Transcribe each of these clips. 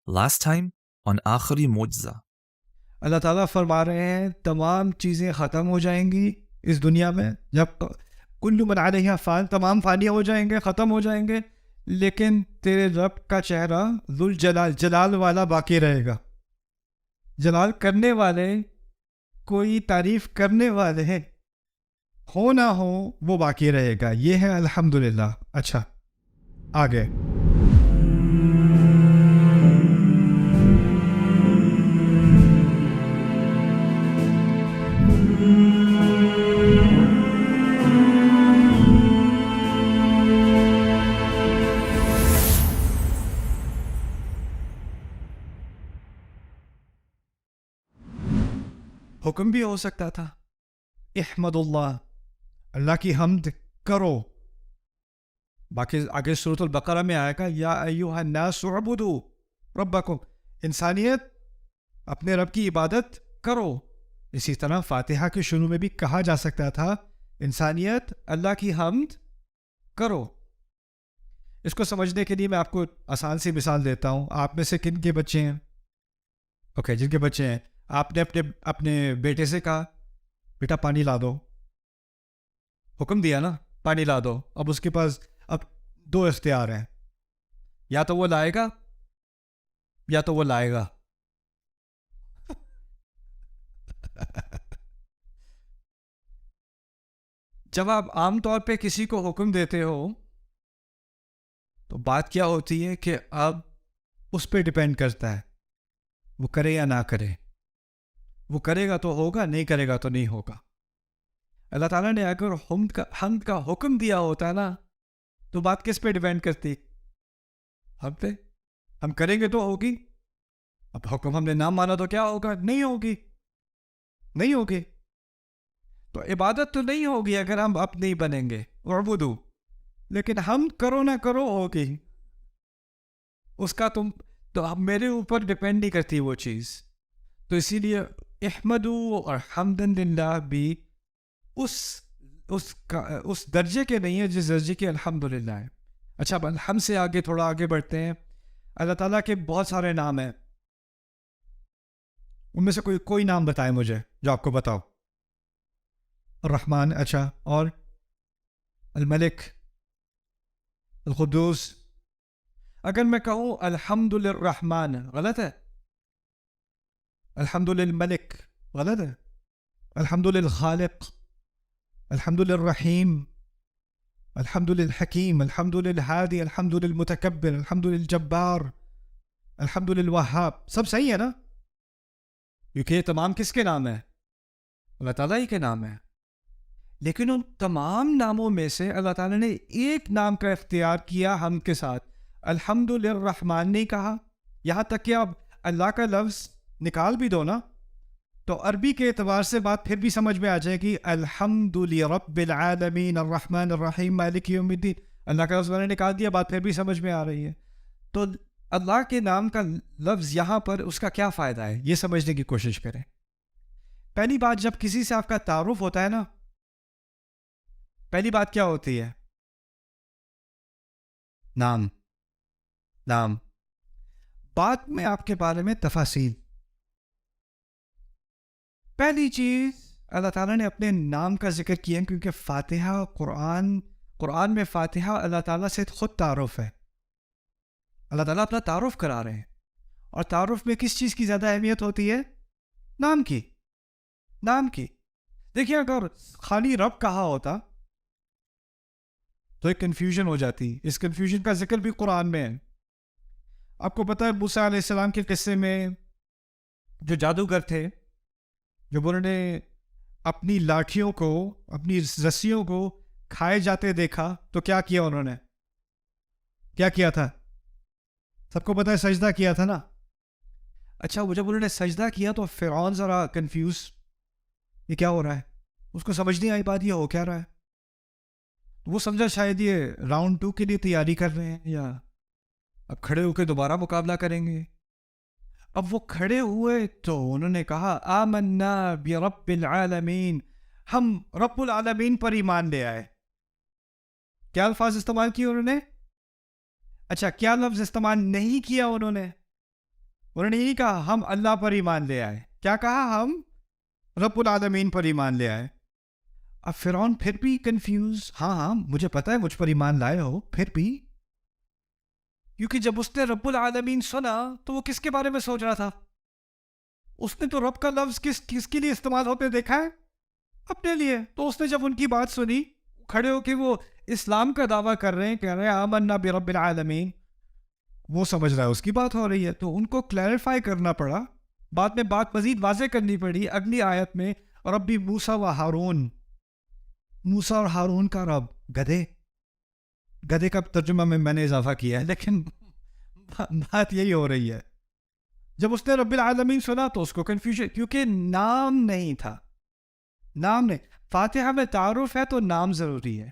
Last time on آخری معجزہ. اللہ تعالیٰ فرما رہے ہیں تمام چیزیں ختم ہو جائیں گی اس دنیا میں، جب کل من علیہا فان، تمام فانی ہو جائیں گے، ختم ہو جائیں گے، لیکن تیرے رب کا چہرہ ذوالجلال، جلال والا باقی رہے گا. جلال کرنے والے، کوئی تعریف کرنے والے ہو نہ ہو، وہ باقی رہے گا. یہ ہے الحمدللہ. اچھا آگے. حکم بھی ہو سکتا تھا احمد اللہ، اللہ کی حمد کرو. باقی آگے سورۃ البقرہ میں آئے گا یا ایھا الناس اعبدوا ربکم، انسانیت اپنے رب کی عبادت کرو. اسی طرح فاتحہ کے شروع میں بھی کہا جا سکتا تھا انسانیت اللہ کی حمد کرو. اس کو سمجھنے کے لیے میں آپ کو آسان سی مثال دیتا ہوں. آپ میں سے کن کے بچے ہیں؟ اوکے، جن کے بچے ہیں، آپ نے اپنے بیٹے سے کہا بیٹا پانی لا دو، حکم دیا نا پانی لا دو. اب اس کے پاس اب دو اختیار ہیں، یا تو وہ لائے گا یا تو وہ لائے گا. جب آپ عام طور پہ کسی کو حکم دیتے ہو تو بات کیا ہوتی ہے کہ اب اس پہ ڈیپینڈ کرتا ہے وہ کرے یا نہ کرے. وہ کرے گا تو ہوگا، نہیں کرے گا تو نہیں ہوگا. اللہ تعالیٰ نے اگر حمد کا حکم دیا ہوتا ہے نا تو بات کس پہ ڈیپینڈ کرتی؟ ہم پہ. ہم کریں گے تو ہوگی. اب حکم ہم نے نہ مانا تو کیا ہوگا؟ نہیں ہوگی، نہیں ہوگی. تو عبادت تو نہیں ہوگی اگر ہم اب نہیں بنیں گے اعبدو. لیکن ہم کرو نہ کرو ہوگی. اس کا تم تو اب میرے اوپر ڈیپینڈ نہیں کرتی وہ چیز. تو اسی لیے احمدو اور حمدن للہ بھی اس درجے کے نہیں ہے جس درجے کے الحمدللہ ہے. اچھا اب الحمد سے آگے تھوڑا آگے بڑھتے ہیں. اللہ تعالیٰ کے بہت سارے نام ہیں، ان میں سے کوئی نام بتائے مجھے جو آپ کو بتاؤ. الرحمن، اچھا، اور الملک، القدوس. اگر میں کہوں الحمد للرحمن غلط ہے؟ الحمد للملک غلط ہے؟ الحمد للخالق، الحمد للرحیم، الحمد للحکیم، الحمد للہادی، الحمد للمتکبر، الحمد للجبار، الحمد للوہاب. سب صحیح ہے نا؟ کیونکہ یہ تمام کس کے نام ہیں؟ اللہ تعالیٰ ہی کے نام ہیں. لیکن ان تمام ناموں میں سے اللہ تعالیٰ نے ایک نام کا اختیار کیا ہم کے ساتھ. الحمد للرحمن نہیں کہا. یہاں تک کہ اب اللہ کا لفظ نکال بھی دو نا تو عربی کے اعتبار سے بات پھر بھی سمجھ میں آ جائے گی. الحمد لرب العالمین الرحمن الرحیم مالک یوم الدین. اللہ کا لفظ میں نے نکال دیا، بات پھر بھی سمجھ میں آ رہی ہے. تو اللہ کے نام کا لفظ یہاں پر اس کا کیا فائدہ ہے یہ سمجھنے کی کوشش کریں. پہلی بات، جب کسی سے آپ کا تعارف ہوتا ہے نا، پہلی بات کیا ہوتی ہے؟ نام. بعد میں آپ کے بارے میں تفاصیل. پہلی چیز اللہ تعالیٰ نے اپنے نام کا ذکر کیا کیونکہ فاتحہ قرآن میں فاتحہ اللہ تعالیٰ سے خود تعارف ہے. اللہ تعالیٰ اپنا تعارف کرا رہے ہیں، اور تعارف میں کس چیز کی زیادہ اہمیت ہوتی ہے؟ نام کی. دیکھیے اگر خالی رب کہا ہوتا تو ایک کنفیوژن ہو جاتی. اس کنفیوژن کا ذکر بھی قرآن میں ہے. آپ کو پتہ ہے موسیٰ علیہ السلام کے قصے میں جو جادوگر تھے، جب انہوں نے اپنی لاٹھیوں کو، اپنی رسیوں کو کھائے جاتے دیکھا تو کیا کیا انہوں نے؟ کیا کیا تھا؟ سب کو پتہ ہے سجدہ کیا تھا نا. اچھا وہ جب انہوں نے سجدہ کیا تو فرعون ذرا کنفیوز، یہ کیا ہو رہا ہے؟ اس کو سمجھ نہیں آئی بات یہ ہو کیا رہا ہے. وہ سمجھا شاید یہ راؤنڈ 2 کے لیے تیاری کر رہے ہیں یا اب کھڑے ہو کے دوبارہ مقابلہ کریں گے. اب وہ کھڑے ہوئے تو انہوں نے کہا آمنا برب العالمین، ہم رب العالمین پر ایمان لے آئے. کیا الفاظ استعمال کیے انہوں نے؟ اچھا کیا لفظ استعمال نہیں کیا انہوں نے؟ انہوں نے نہیں کہا ہم اللہ پر ایمان لے آئے. کیا کہا؟ ہم رب العالمین پر ایمان لے آئے. اب فرعون پھر بھی کنفیوز. ہاں مجھے پتا ہے مجھ پر ایمان لائے ہو، پھر بھی کیونکہ جب اس نے رب العالمین سنا تو وہ کس کے بارے میں سوچ رہا تھا؟ اس نے تو رب کا لفظ کس کے لیے استعمال ہوتے دیکھا ہے؟ اپنے لیے. تو اس نے جب ان کی بات سنی، کھڑے ہو کے وہ اسلام کا دعویٰ کر رہے ہیں، کہہ رہے ہیں آمنا برب العالمین، وہ سمجھ رہا ہے اس کی بات ہو رہی ہے. تو ان کو کلیریفائی کرنا پڑا، بعد میں بات مزید واضح کرنی پڑی اگلی آیت میں. ربی موسیٰ و ہارون، موسیٰ اور ہارون کا رب. گدھے کا ترجمہ میں نے اضافہ کیا ہے، لیکن بات یہی ہو رہی ہے. جب اس نے رب العالمین سنا تو اس کو کنفیوژن، کیونکہ نام نہیں تھا. نام نہیں. فاتحہ میں تعارف ہے تو نام ضروری ہے.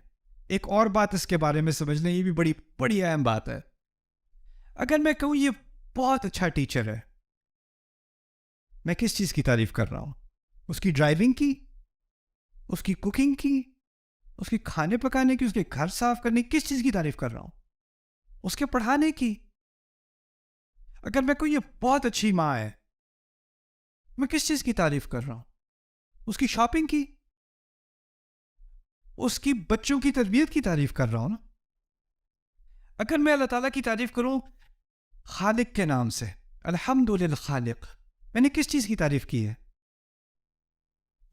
ایک اور بات اس کے بارے میں سمجھ لیں، یہ بھی بڑی بڑی اہم بات ہے. اگر میں کہوں یہ بہت اچھا ٹیچر ہے، میں کس چیز کی تعریف کر رہا ہوں؟ اس کی ڈرائیونگ کی، اس کی کوکنگ کی، اس کی کھانے پکانے کی، اس کے گھر صاف کرنے کی؟ کس چیز کی تعریف کر رہا ہوں؟ اس کے پڑھانے کی. اگر میں کہوں یہ بہت اچھی ماں ہے، میں کس چیز کی تعریف کر رہا ہوں؟ اس کی شاپنگ کی، اس کی بچوں کی تربیت کی تعریف کر رہا ہوں نا. اگر میں اللہ تعالیٰ کی تعریف کروں خالق کے نام سے، الحمد للخالق، میں نے کس چیز کی تعریف کی ہے؟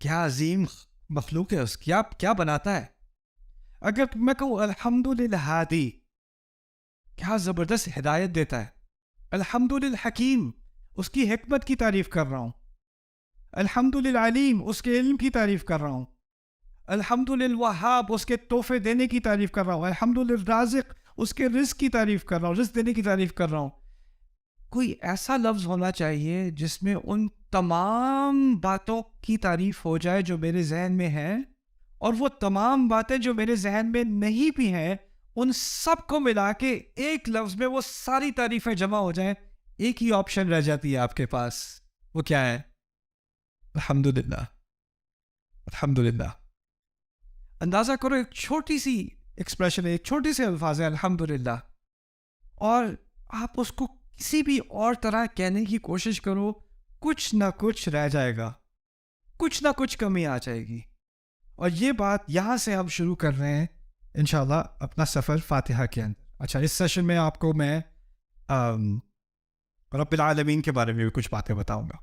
کیا عظیم مخلوق ہے اس کی، کیا بناتا ہے. اگر میں کہوں الحمد للہادی، کیا زبردست ہدایت دیتا ہے. الحمد للحکیم، اس کی حکمت کی تعریف کر رہا ہوں. الحمد للعلیم، اس کے علم کی تعریف کر رہا ہوں. الحمد للوہاب، اس کے تحفے دینے کی تعریف کر رہا ہوں. الحمد للرازق، اس کے رزق کی تعریف کر رہا ہوں، رزق دینے کی تعریف کر رہا ہوں. کوئی ایسا لفظ ہونا چاہیے جس میں ان تمام باتوں کی تعریف ہو جائے جو میرے ذہن میں ہیں، اور وہ تمام باتیں جو میرے ذہن میں نہیں بھی ہیں ان سب کو ملا کے ایک لفظ میں وہ ساری تعریفیں جمع ہو جائیں. ایک ہی آپشن رہ جاتی ہے آپ کے پاس. وہ کیا ہے؟ الحمدللہ. الحمدللہ. اندازہ کرو، ایک چھوٹی سی ایکسپریشن ہے، ایک چھوٹی سی الفاظ ہے الحمدللہ، اور آپ اس کو کسی بھی اور طرح کہنے کی کوشش کرو، کچھ نہ کچھ رہ جائے گا، کچھ نہ کچھ کمی آ جائے گی. اور یہ بات یہاں سے ہم شروع کر رہے ہیں انشاءاللہ اپنا سفر فاتحہ کے اندر. اچھا، اس سیشن میں آپ کو میں رب العالمین کے بارے میں بھی کچھ باتیں بتاؤں گا.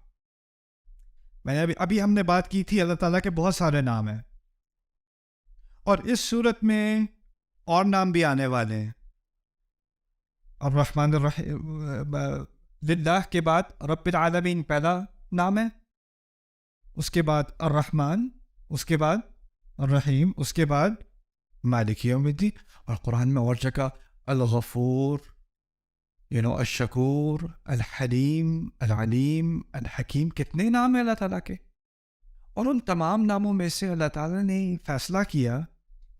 میں نے ابھی ہم نے بات کی تھی اللہ تعالیٰ کے بہت سارے نام ہیں، اور اس صورت میں اور نام بھی آنے والے ہیں. الرحمن الرحیم، للہ کے بعد رب العالمین پہلا نام ہے، اس کے بعد الرحمن، اس کے بعد الرحیم، اس کے بعد مالک یوم الدین. اور قرآن میں اور جگہ الغفور، الشکور، الحلیم، العلیم، الحکیم. کتنے نام ہیں اللہ تعالیٰ کے. اور ان تمام ناموں میں سے اللہ تعالیٰ نے فیصلہ کیا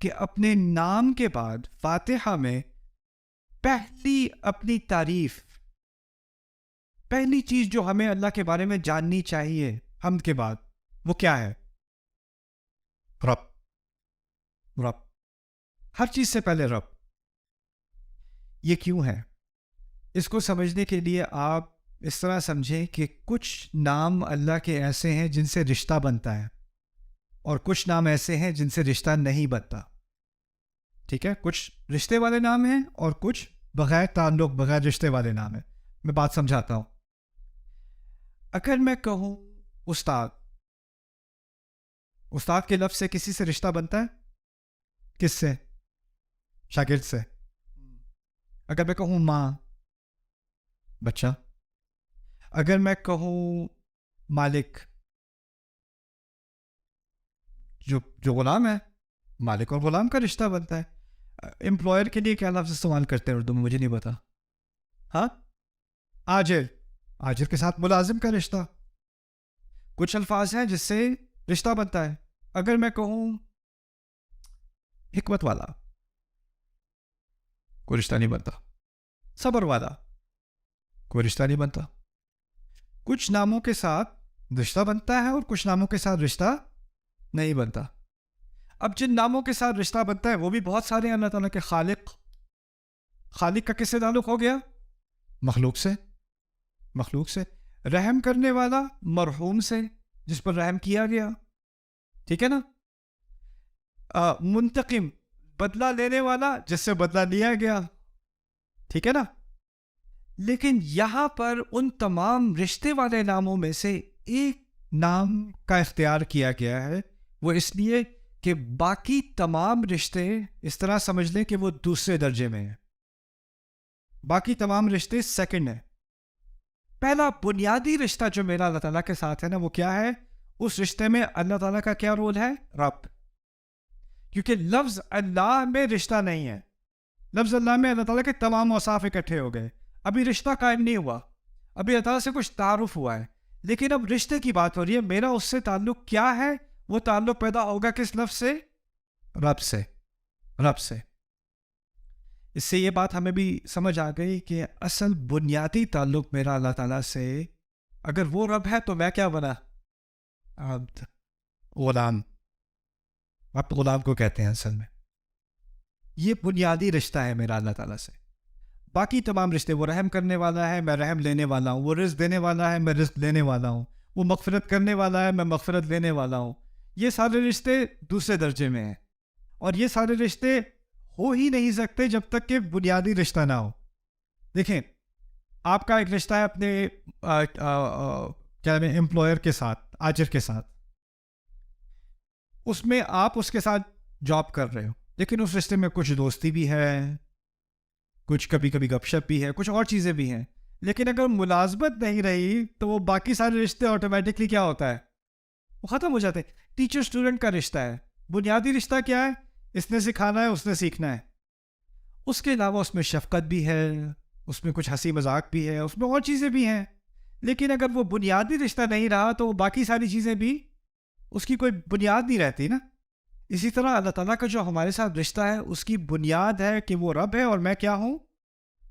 کہ اپنے نام کے بعد فاتحہ میں پہلی اپنی تعریف، پہلی چیز جو ہمیں اللہ کے بارے میں جاننی چاہیے حمد کے بعد، وہ کیا ہے؟ رب. ہر چیز سے پہلے رب. یہ کیوں ہے؟ اس کو سمجھنے کے لیے آپ اس طرح سمجھیں کہ کچھ نام اللہ کے ایسے ہیں جن سے رشتہ بنتا ہے، اور کچھ نام ایسے ہیں جن سے رشتہ نہیں بنتا. ٹھیک ہے؟ کچھ رشتے والے نام ہیں اور کچھ بغیر تعلق، بغیر رشتے والے نام ہیں. میں بات سمجھاتا ہوں. اگر میں کہوں استاد، استاد کے لفظ سے کسی سے رشتہ بنتا ہے؟ کس سے؟ شاگرد سے. اگر میں کہوں ماں، بچہ. اگر میں کہوں مالک، جو غلام ہے، مالک اور غلام کا رشتہ بنتا ہے. امپلائر کے لیے کیا لفظ استعمال کرتے ہیں اردو میں؟ مجھے نہیں پتا. ہاں، آجر، آجر کے ساتھ ملازم کا رشتہ. کچھ الفاظ ہیں جس سے رشتہ بنتا ہے. اگر میں کہوں حکمت والا، کوئی رشتہ نہیں بنتا. صبر والا، کوئی رشتہ نہیں بنتا. کچھ ناموں کے ساتھ رشتہ بنتا ہے اور کچھ ناموں کے ساتھ رشتہ نہیں بنتا. اب جن ناموں کے ساتھ رشتہ بنتا ہے وہ بھی بہت سارے ہیں. اللہ تعالیٰ کے خالق، خالق کا کس سے تعلق ہو گیا؟ مخلوق سے. مخلوق سے. رحم کرنے والا مرحوم سے جس پر رحم کیا گیا. ٹھیک ہے نا. منتقم بدلہ لینے والا جس سے بدلہ لیا گیا. ٹھیک ہے نا. لیکن یہاں پر ان تمام رشتے والے ناموں میں سے ایک نام کا اختیار کیا گیا ہے. وہ اس لیے کہ باقی تمام رشتے اس طرح سمجھ لیں کہ وہ دوسرے درجے میں ہیں. باقی تمام رشتے سیکنڈ ہیں. پہلا بنیادی رشتہ جو میرا اللہ تعالیٰ کے ساتھ ہے نا وہ کیا ہے؟ اس رشتے میں اللہ تعالیٰ کا کیا رول ہے؟ رب. کیونکہ لفظ اللہ میں رشتہ نہیں ہے. لفظ اللہ میں اللہ تعالیٰ کے تمام اوصاف اکٹھے ہو گئے. ابھی رشتہ قائم نہیں ہوا, ابھی اللہ تعالیٰ سے کچھ تعارف ہوا ہے, لیکن اب رشتے کی بات ہو رہی ہے. میرا اس سے تعلق کیا ہے؟ وہ تعلق پیدا ہوگا کس لفظ سے؟ رب سے. رب سے. اس سے یہ بات ہمیں بھی سمجھ آ گئی کہ اصل بنیادی تعلق میرا اللہ تعالیٰ سے, اگر وہ رب ہے تو میں کیا بنا؟ عبد, غلام. آپ غلام کو کہتے ہیں اصل میں. یہ بنیادی رشتہ ہے میرا اللہ تعالیٰ سے. باقی تمام رشتے, وہ رحم کرنے والا ہے, میں رحم لینے والا ہوں. وہ رزق دینے والا ہے, میں رزق لینے والا ہوں. وہ مغفرت کرنے والا ہے, میں مغفرت لینے والا ہوں. یہ سارے رشتے دوسرے درجے میں ہیں, اور یہ سارے رشتے ہو ہی نہیں سکتے جب تک کہ بنیادی رشتہ نہ ہو. دیکھیں, آپ کا ایک رشتہ ہے اپنے کیا امپلائر کے ساتھ, آجر کے ساتھ. اس میں آپ اس کے ساتھ جاب کر رہے ہو, لیکن اس رشتے میں کچھ دوستی بھی ہے, کچھ کبھی کبھی گپ شپ بھی ہے, کچھ اور چیزیں بھی ہیں. لیکن اگر ملازمت نہیں رہی تو وہ باقی سارے رشتے آٹومیٹکلی کیا ہوتا ہے؟ وہ ختم ہو جاتے ہیں. ٹیچر اسٹوڈنٹ کا رشتہ ہے, بنیادی رشتہ کیا ہے؟ اس نے سکھانا ہے, اس نے سیکھنا ہے. اس کے علاوہ اس میں شفقت بھی ہے, اس میں کچھ ہنسی مذاق بھی ہے, اس میں اور چیزیں بھی ہیں. لیکن اگر وہ بنیادی رشتہ نہیں رہا تو وہ باقی ساری چیزیں بھی, اس کی کوئی بنیاد نہیں رہتی نا. اسی طرح اللہ تعالیٰ کا جو ہمارے ساتھ رشتہ ہے اس کی بنیاد ہے کہ وہ رب ہے اور میں کیا ہوں؟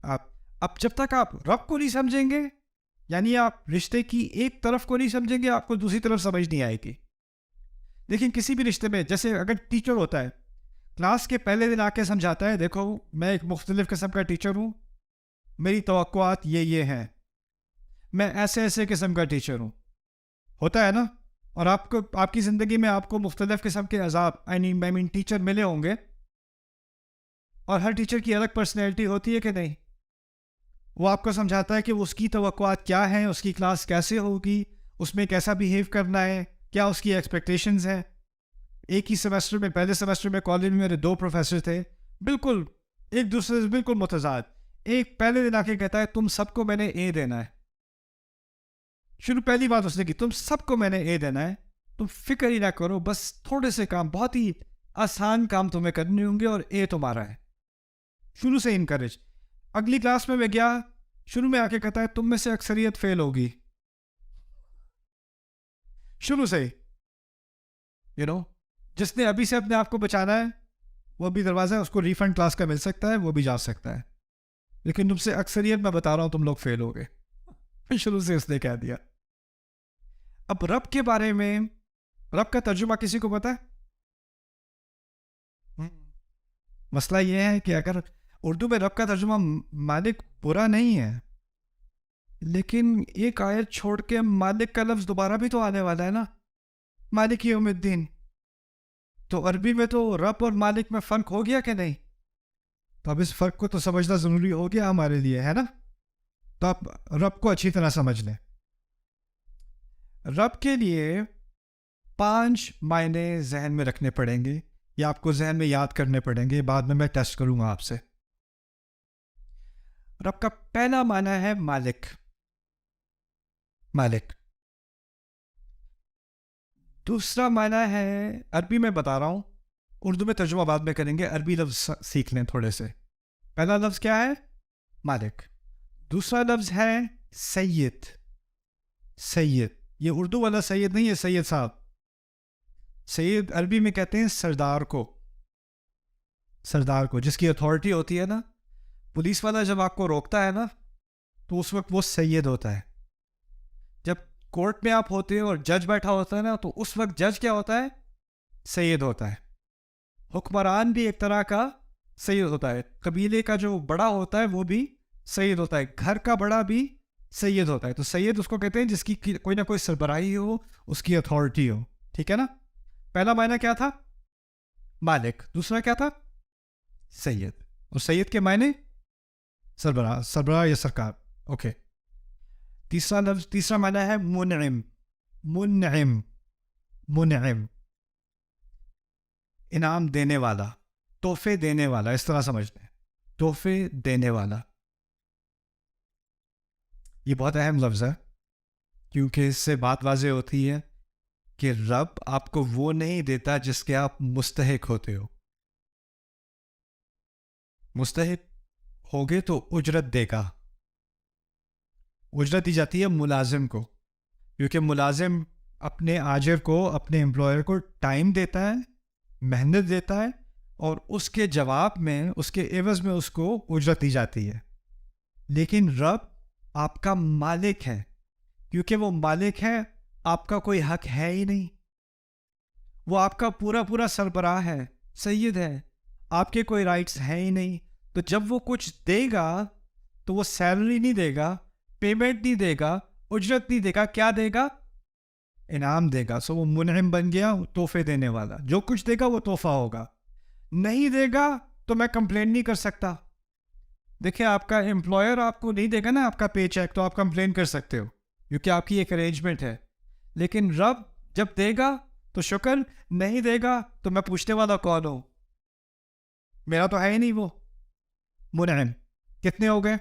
آپ. اب جب تک آپ رب کو نہیں سمجھیں گے, یعنی آپ رشتے کی ایک طرف کو نہیں سمجھیں گے, آپ کو دوسری طرف سمجھ نہیں آئے گی. لیکن کسی بھی رشتے میں, جیسے اگر ٹیچر ہوتا ہے, کلاس کے پہلے دن آ کے سمجھاتا ہے, دیکھو میں ایک مختلف قسم کا ٹیچر ہوں, میری توقعات یہ ہیں, میں ایسے ایسے قسم کا ٹیچر ہوں. ہوتا ہے نا. اور آپ کو, آپ کی زندگی میں آپ کو مختلف قسم کے عذاب, I mean ٹیچر ملے ہوں گے, اور ہر ٹیچر کی الگ پرسنالٹی ہوتی ہے کہ نہیں. وہ آپ کو سمجھاتا ہے کہ اس کی توقعات کیا ہیں, اس کی کلاس کیسے ہوگی, اس میں کیسا بیہیو کرنا ہے, کیا اس کی ایکسپیکٹیشنز ہیں. ایک ہی سیمسٹر میں, پہلے سیمسٹر میں کالج میں میرے 2 پروفیسر تھے, بالکل ایک دوسرے سے بالکل متضاد. ایک پہلے دن آ کے کہتا ہے تم سب کو میں نے اے دینا ہے. پہلی بات اس نے کی, تم سب کو میں نے اے دینا ہے, تم فکر ہی نہ کرو, بس تھوڑے سے کام, بہت ہی آسان کام تمہیں کرنے ہوں گے اور اے تمہارا ہے. شروع سے انکریج. اگلی کلاس میں گیا, شروع میں آ کے کہتا ہے تم میں سے اکثریت فیل ہوگی. شروع سے ہی جس نے ابھی سے اپنے آپ کو بچانا ہے وہ بھی دروازہ ہے, اس کو ریفنڈ کلاس کا مل سکتا ہے, وہ بھی جا سکتا ہے. لیکن تم سے اکثریت میں بتا رہا ہوں تم لوگ فیل ہو گئے. شروع سے اس نے کہہ دیا. اب رب کے بارے میں, رب کا ترجمہ کسی کو پتا ہے؟ مسئلہ یہ ہے کہ اگر اردو میں رب کا ترجمہ مالک برا نہیں ہے, لیکن ایک آیت چھوڑ کے مالک کا لفظ دوبارہ بھی تو آنے والا ہے نا, مالک یوم الدین. تو عربی میں تو رب اور مالک میں فرق ہو گیا کہ نہیں؟ تو اب اس فرق کو تو سمجھنا ضروری ہو گیا ہمارے لیے, ہے نا. تو آپ رب کو اچھی طرح سمجھ لیں. رب کے لیے 5 معنی ذہن میں رکھنے پڑیں گے, یا آپ کو ذہن میں یاد کرنے پڑیں گے, بعد میں ٹیسٹ کروں گا آپ سے. رب کا پہلا معنی ہے مالک. مالک. دوسرا معنی ہے, عربی میں بتا رہا ہوں, اردو میں ترجمہ بعد میں کریں گے, عربی لفظ سیکھ لیں تھوڑے سے. پہلا لفظ کیا ہے؟ مالک. دوسرا لفظ ہے سید. سید, یہ اردو والا سید نہیں ہے, سید صاحب. سید عربی میں کہتے ہیں سردار کو. سردار کو, جس کی اتھارٹی ہوتی ہے نا. پولیس والا جب آپ کو روکتا ہے نا تو اس وقت وہ سید ہوتا ہے. جب کورٹ میں آپ ہوتے ہیں اور جج بیٹھا ہوتا ہے نا تو اس وقت جج کیا ہوتا ہے؟ سید ہوتا ہے. حکمران بھی ایک طرح کا سید ہوتا ہے. قبیلے کا جو بڑا ہوتا ہے وہ بھی سید ہوتا ہے. گھر کا بڑا بھی سید ہوتا ہے. تو سید اس کو کہتے ہیں جس کی کوئی نہ کوئی سربراہی ہو, اس کی اتھارٹی ہو. ٹھیک ہے نا. پہلا معنی کیا تھا؟ مالک. دوسرا کیا تھا؟ سید. اور سید کے معنی سربراہ, سربراہ یا سرکار. اوکے. تیسرا معنی ہے منعم. منعم, منعم انعام دینے والا, تحفے دینے والا, اس طرح سمجھتے ہیں, تحفے دینے والا. یہ بہت اہم لفظ ہے کیونکہ اس سے بات واضح ہوتی ہے کہ رب آپ کو وہ نہیں دیتا جس کے آپ مستحق ہوتے ہو. مستحق ہوگے تو اجرت دے گا. اجرت دی جاتی ہے ملازم کو, کیونکہ ملازم اپنے آجر کو, اپنے امپلائر کو ٹائم دیتا ہے, محنت دیتا ہے, اور اس کے جواب میں, اس کے عوض میں اس کو اجرت دی جاتی ہے. لیکن رب آپ کا مالک ہے. کیونکہ وہ مالک ہے, آپ کا کوئی حق ہے ہی نہیں. وہ آپ کا پورا سربراہ ہے, سید ہے, آپ کے کوئی رائٹس ہیں ہی نہیں. تو جب وہ کچھ دے گا تو وہ سیلری نہیں دے گا, پیمنٹ نہیں دے گا, اجرت نہیں دے گا. کیا دے گا؟ انعام دے گا. سو وہ منعم بن گیا, تحفے دینے والا. جو کچھ دے گا وہ تحفہ ہوگا. نہیں دے گا تو میں کمپلین نہیں کر سکتا. دیکھیں, آپ کا امپلائر آپ کو نہیں دے گا نا آپ کا پے چیک, تو آپ کمپلین کر سکتے ہو کیونکہ آپ کی ایک ارینجمنٹ ہے. لیکن رب جب دے گا تو شکر, نہیں دے گا تو میں پوچھنے والا کون ہوں؟ میرا تو ہے ہی نہیں وہ. منعم. کتنے ہو گئے؟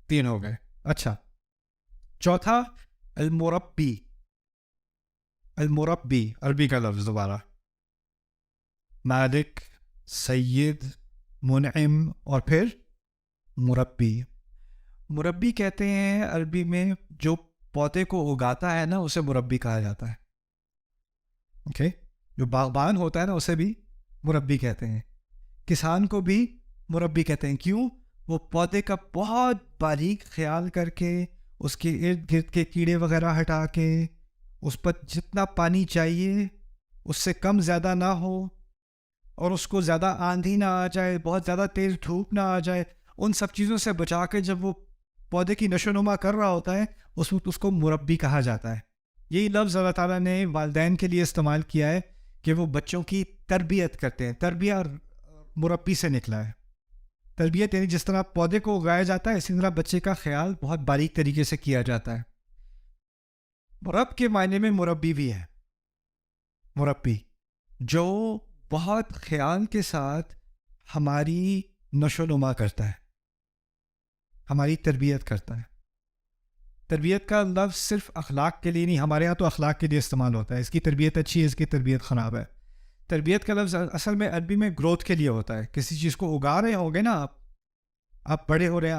3 ہو گئے. اچھا, چوتھا المربی. المربی عربی کا لفظ دوبارہ. مالک, سید, منعم, اور پھر مربی. مربی کہتے ہیں عربی میں جو پودے کو اگاتا ہے نا, اسے مربی کہا جاتا ہے. اوکے. جو باغبان ہوتا ہے نا, اسے بھی مربی کہتے ہیں. کسان کو بھی مربی کہتے ہیں. کیوں؟ وہ پودے کا بہت باریک خیال کر کے, اس کے ارد گرد کے کیڑے وغیرہ ہٹا کے, اس پر جتنا پانی چاہیے اس سے کم زیادہ نہ ہو, اور اس کو زیادہ آندھی نہ آ جائے, بہت زیادہ تیز دھوپ نہ آ جائے, ان سب چیزوں سے بچا کے جب وہ پودے کی نشو نما کر رہا ہوتا ہے, اس وقت اس کو مربی کہا جاتا ہے. یہی لفظ اللہ تعالیٰ نے والدین کے لیے استعمال کیا ہے کہ وہ بچوں کی تربیت کرتے ہیں. تربیت مربی سے نکلا ہے. تربیت یعنی جس طرح پودے کو اگایا جاتا ہے, اسی طرح بچے کا خیال بہت باریک طریقے سے کیا جاتا ہے. رب کے معنی میں مربی بھی ہے. مربی جو بہت خیال کے ساتھ ہماری نشو نما کرتا ہے, ہماری تربیت کرتا ہے. تربیت کا لفظ صرف اخلاق کے لیے نہیں, ہمارے ہاں تو اخلاق کے لیے استعمال ہوتا ہے. اس کی تربیت اچھی ہے, اس کی تربیت خراب ہے. تربیت کا لفظ اصل میں عربی میں گروتھ کے لیے ہوتا ہے. کسی چیز کو اگا رہے ہوں گے نا آپ بڑے ہو رہے ہیں,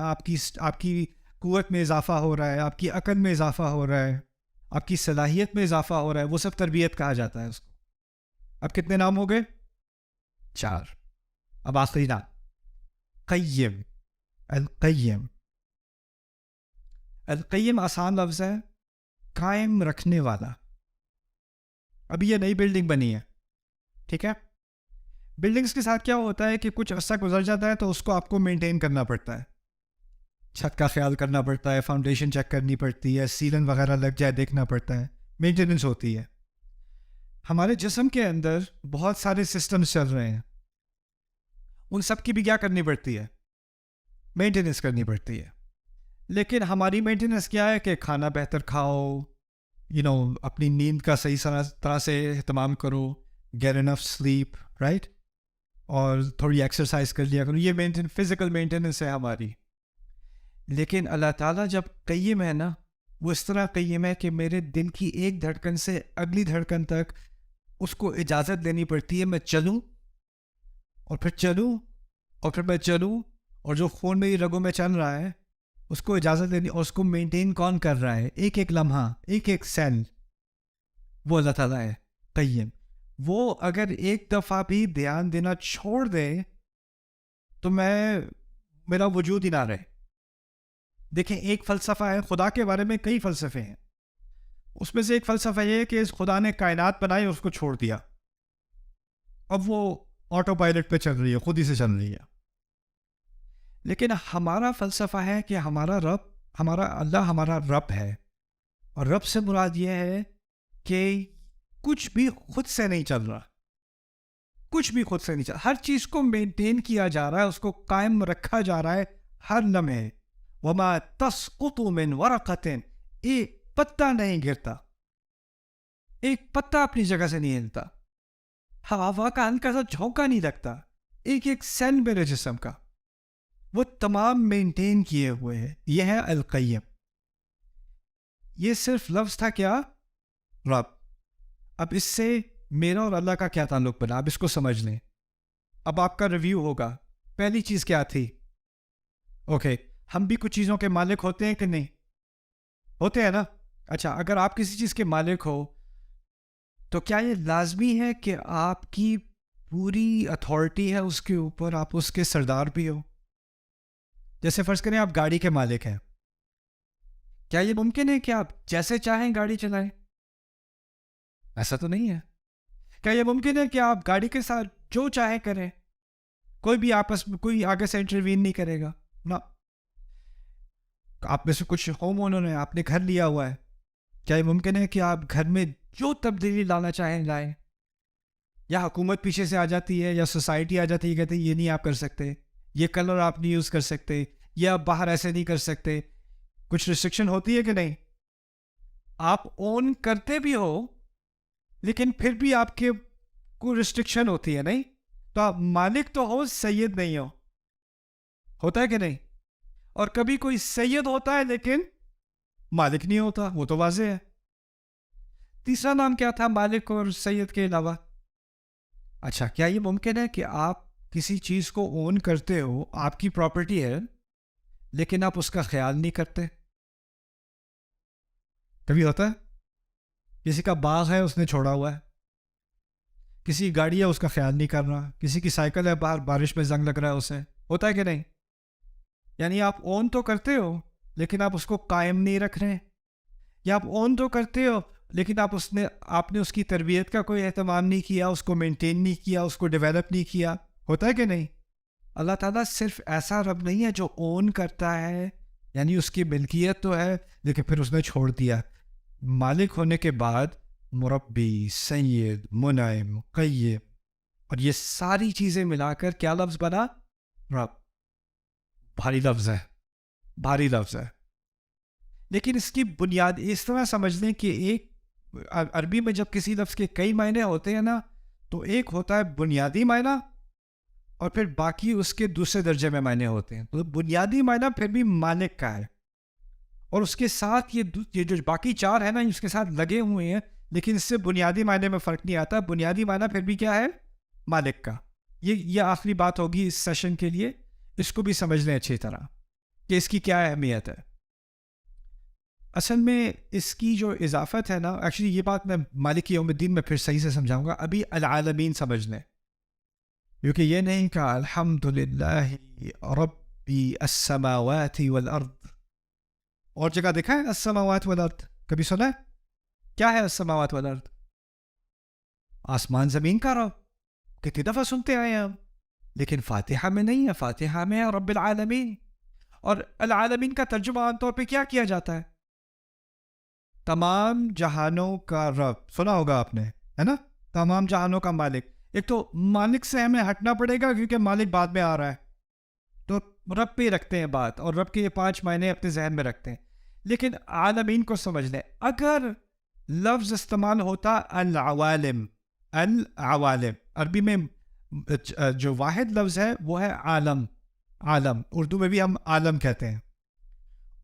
آپ کی قوت میں اضافہ ہو رہا ہے, آپ کی عقل میں اضافہ ہو رہا ہے, آپ کی صلاحیت میں اضافہ ہو رہا ہے, وہ سب تربیت کہا جاتا ہے اس کو. اب کتنے نام ہو گئے؟ 4. اب آخری نام قیم. القیم. القیم آسان لفظ ہے, قائم رکھنے والا. ابھی یہ نئی بلڈنگ بنی ہے, ٹھیک ہے. بلڈنگز کے ساتھ کیا ہوتا ہے کہ کچھ عرصہ گزر جاتا ہے تو اس کو آپ کو مینٹین کرنا پڑتا ہے. چھت کا خیال کرنا پڑتا ہے, فاؤنڈیشن چیک کرنی پڑتی ہے, سیلن وغیرہ لگ جائے دیکھنا پڑتا ہے, مینٹیننس ہوتی ہے. ہمارے جسم کے اندر بہت سارے سسٹمز چل رہے ہیں, ان سب کی بھی کیا کرنی پڑتی ہے؟ مینٹیننس کرنی پڑتی ہے. لیکن ہماری مینٹیننس کیا ہے کہ کھانا بہتر کھاؤ, اپنی نیند کا صحیح طرح سے اہتمام کرو, گیٹ انف سلیپ, رائٹ, اور تھوڑی ایکسرسائز کر لیا کرو. یہ فزیکل مینٹیننس ہے ہماری. لیکن اللہ تعالیٰ جب قیم ہے نا, وہ اس طرح قیم ہے کہ میرے دل کی ایک دھڑکن سے اگلی دھڑکن تک اس کو اجازت دینی پڑتی ہے. میں چلوں اور پھر چلوں اور پھر میں چلوں, اور جو خون میری رگوں میں چل رہا ہے اس کو اجازت دینی, اور اس کو مینٹین کون کر رہا ہے؟ ایک ایک لمحہ, ایک ایک سیل, وہ اللہ تعالیٰ ہے قیم. وہ اگر ایک دفعہ بھی دھیان دینا چھوڑ دے تو میرا وجود ہی نہ رہے. دیکھیں, ایک فلسفہ ہے, خدا کے بارے میں کئی فلسفے ہیں, اس میں سے ایک فلسفہ یہ ہے کہ اس خدا نے کائنات بنائی اور اس کو چھوڑ دیا, اب وہ آٹو پائلٹ پہ چل رہی ہے, خود ہی سے چل رہی ہے. لیکن ہمارا فلسفہ ہے کہ ہمارا رب اللہ ہمارا رب ہے، اور رب سے مراد یہ ہے کہ کچھ بھی خود سے نہیں چل رہا، کچھ بھی خود سے نہیں چل رہا، ہر چیز کو مینٹین کیا جا رہا ہے، اس کو قائم رکھا جا رہا ہے ہر لمحے. وما تسقط من ورقۃ، ایک پتا نہیں گرتا، ایک پتا اپنی جگہ سے نہیں ہلتا، ہوا کا ہلکا سا جھونکا نہیں لگتا، ایک ایک سیل میرے جسم کا وہ تمام مینٹین کیے ہوئے ہیں. یہ ہے القیم. یہ صرف لفظ تھا کیا؟ رب. اب اس سے میرا اور اللہ کا کیا تعلق بنا؟ اب اس کو سمجھ لیں. اب آپ کا ریویو ہوگا. پہلی چیز کیا تھی؟ اوکے، ہم بھی کچھ چیزوں کے مالک ہوتے ہیں کہ نہیں؟ ہوتے ہیں نا. اچھا، اگر آپ کسی چیز کے مالک ہو تو کیا یہ لازمی ہے کہ آپ کی پوری اتھارٹی ہے اس کے اوپر، آپ اس کے سردار بھی ہو؟ جیسے فرض کریں آپ گاڑی کے مالک ہیں، کیا یہ ممکن ہے کہ آپ جیسے چاہیں گاڑی چلائیں؟ ایسا تو نہیں ہے. کیا یہ ممکن ہے کہ آپ گاڑی کے ساتھ جو چاہیں کریں، کوئی بھی آپس میں کوئی آگے سے انٹروین نہیں کرے گا؟ نہ. آپ میں سے کچھ ہوم اونر ہیں، آپ نے گھر لیا ہوا ہے، کیا یہ ممکن ہے کہ آپ گھر میں جو تبدیلی لانا چاہیں لائیں؟ یا حکومت پیچھے سے آ جاتی ہے، یا سوسائٹی آ جاتی ہے، کہتے ہیں یہ نہیں آپ کر سکتے، یہ کلر آپ نہیں یوز کر سکتے، یا آپ باہر ایسے نہیں کر سکتے؟ کچھ ریسٹرکشن ہوتی ہے کہ نہیں؟ آپ اون کرتے بھی ہو لیکن پھر بھی آپ کے کوئی ریسٹرکشن ہوتی ہے، نہیں؟ تو آپ مالک تو ہو، سید نہیں ہو. ہوتا ہے کہ نہیں؟ اور کبھی کوئی سید ہوتا ہے لیکن مالک نہیں ہوتا، وہ تو واضح ہے. تیسرا نام کیا تھا مالک اور سید کے علاوہ؟ اچھا، کیا یہ ممکن ہے کہ آپ کسی چیز کو اون کرتے ہو، آپ کی پراپرٹی ہے، لیکن آپ اس کا خیال نہیں کرتے؟ کبھی ہوتا ہے؟ کسی کا باغ ہے، اس نے چھوڑا ہوا ہے. کسی کی گاڑی ہے، اس کا خیال نہیں کر رہا. کسی کی سائیکل ہے، باہر بارش میں زنگ لگ رہا ہے اسے. ہوتا ہے کہ نہیں؟ یعنی آپ اون تو کرتے ہو لیکن آپ اس کو قائم نہیں رکھ رہے. یا آپ اون تو کرتے ہو لیکن آپ نے اس کی تربیت کا کوئی اہتمام نہیں کیا، اس کو مینٹین نہیں کیا، اس کو ڈیولپ نہیں کیا. ہوتا ہے کہ نہیں؟ اللہ تعالیٰ صرف ایسا رب نہیں ہے جو اون کرتا ہے، یعنی اس کی ملکیت تو ہے لیکن پھر اس نے چھوڑ دیا. مالک ہونے کے بعد مربی، سید، منعم، قیم، اور یہ ساری چیزیں ملا کر کیا لفظ بنا؟ رب. بھاری لفظ ہے، بھاری لفظ ہے. لیکن اس کی بنیاد اس طرح سمجھ لیں کہ ایک عربی میں جب کسی لفظ کے کئی معنی ہوتے ہیں نا، تو ایک ہوتا ہے بنیادی معنی اور پھر باقی اس کے دوسرے درجے میں معنی ہوتے ہیں. تو بنیادی معنی پھر بھی مالک کا ہے، اور اس کے ساتھ یہ جو باقی چار ہے نا، اس کے ساتھ لگے ہوئے ہیں، لیکن اس سے بنیادی معنی میں فرق نہیں آتا. بنیادی معنی پھر بھی کیا ہے؟ مالک کا. یہ آخری بات ہوگی اس سیشن کے لیے. اس کو بھی سمجھ لیں اچھی طرح کہ اس کی کیا اہمیت ہے. اصل میں اس کی جو اضافت ہے نا، ایکچولی یہ بات میں مالک یوم الدین میں پھر صحیح سے سمجھاؤں گا. ابھی العالمین سمجھ لیں، کیونکہ یہ نہیں کہا الحمدللہ ربی السماوات والارض. اور جگہ دیکھا ہے السماوات والارض؟ کبھی سنا ہے؟ کیا ہے السماوات والارض؟ آسمان زمین کا رب. کتنی دفعہ سنتے آئے ہم، لیکن فاتحہ میں نہیں ہے. فاتحہ میں ہے رب العالمین. اور العالمین کا ترجمہ عام طور پہ کیا کیا جاتا ہے؟ تمام جہانوں کا رب. سنا ہوگا آپ نے، ہے نا؟ تمام جہانوں کا مالک. ایک تو مالک سے ہمیں ہٹنا پڑے گا کیونکہ مالک بعد میں آ رہا ہے، تو رب پہ رکھتے ہیں بات، اور رب کے یہ 5 معنی اپنے ذہن میں رکھتے ہیں. لیکن عالمین کو سمجھ لیں. اگر لفظ استعمال ہوتا العوالم، العوالم عربی میں جو واحد لفظ ہے وہ ہے عالم. عالم اردو میں بھی ہم عالم کہتے ہیں،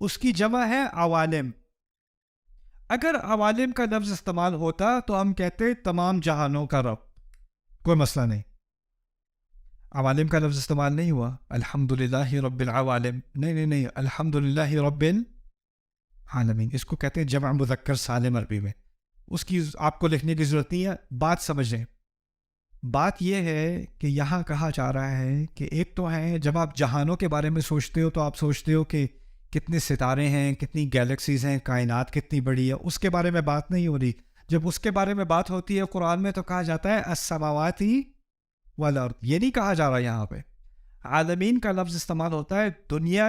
اس کی جمع ہے عوالم. اگر عوالم کا لفظ استعمال ہوتا تو ہم کہتے تمام جہانوں کا رب، کوئی مسئلہ نہیں. عوالم کا لفظ استعمال نہیں ہوا. الحمدللہ رب العوالم، نہیں، الحمدللہ رب العالمین. اس کو کہتے ہیں جمع مذکر سالم عربی میں. اس کی آپ کو لکھنے کی ضرورت نہیں ہے. بات سمجھیں. بات یہ ہے کہ یہاں کہا جا رہا ہے کہ ایک تو ہے جب آپ جہانوں کے بارے میں سوچتے ہو تو آپ سوچتے ہو کہ کتنے ستارے ہیں، کتنی گیلیکسیز ہیں، کائنات کتنی بڑی ہے. اس کے بارے میں بات نہیں ہو رہی. جب اس کے بارے میں بات ہوتی ہے قرآن میں تو کہا جاتا ہے السماوات والارض. یہ نہیں کہا جا رہا یہاں پہ. عالمین کا لفظ استعمال ہوتا ہے دنیا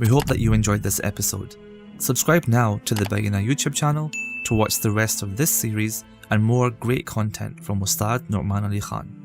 We hope that you enjoyed this episode. Subscribe now to the Bayina YouTube channel to watch the rest of this series and more great content from Ustad Nu'man Ali Khan.